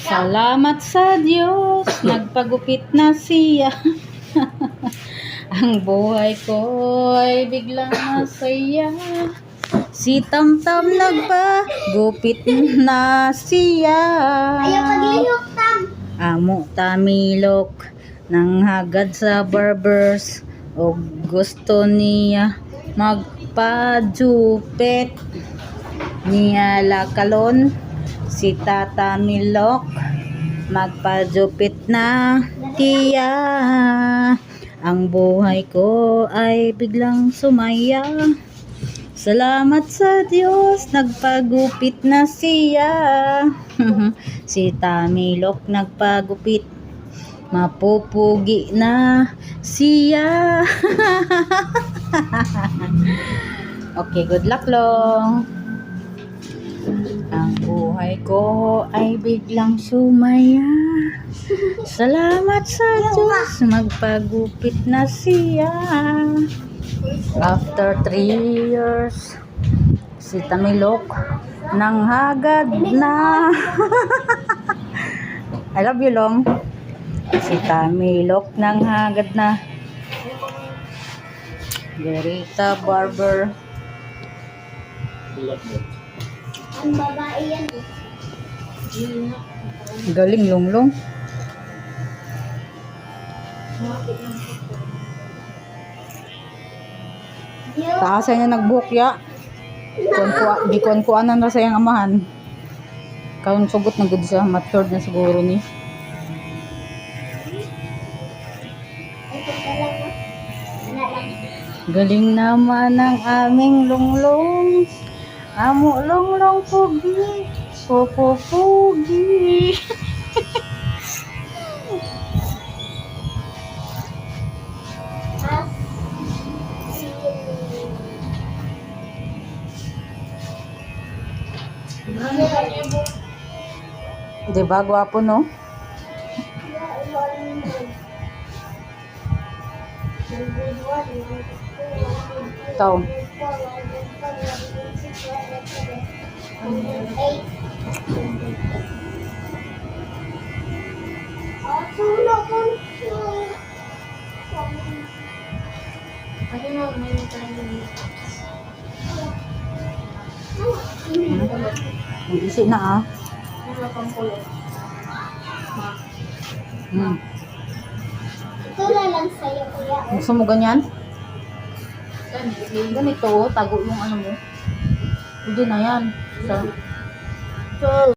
Salamat sa Diyos, nagpagupit na siya. Ang buhay ko ay biglang masaya. Si Tamtam nagpagupit na siya. Ayaw paglihok, Tam. Amo tamilok nang hagad sa barbers o gusto niya magpajupit niya lakalon. Si Tata Milok magpajupit na tiya. Ang buhay ko ay biglang sumaya. Salamat sa Diyos, nagpagupit na siya. Si Tamilok nagpagupit, mapupugi na siya. Okay, good luck long. Ang buhay ko ay biglang sumaya. Salamat sa Diyos, magpagupit na siya. After 3 years, si Tamilok nang hagad na. I love you, Long. Si Tamilok nang hagad na. Gerita Barber. Ang babae yan eh. Galing, Longlong. Taasan niya nagbuhok ya. Di kuan-kuanan na sa iyang amahan. Karon sugot na gud siya, matured na siguro ni. Galing naman ang aming Longlong. Amo Longlong pugi, pugi. Diba, gwapo no? Ikaw. Mag-isi na ah. Ito na lang sa'yo, kuya. Gusto mo ganyan? Ganito, tago yung ano mo. Pwede na yan. So,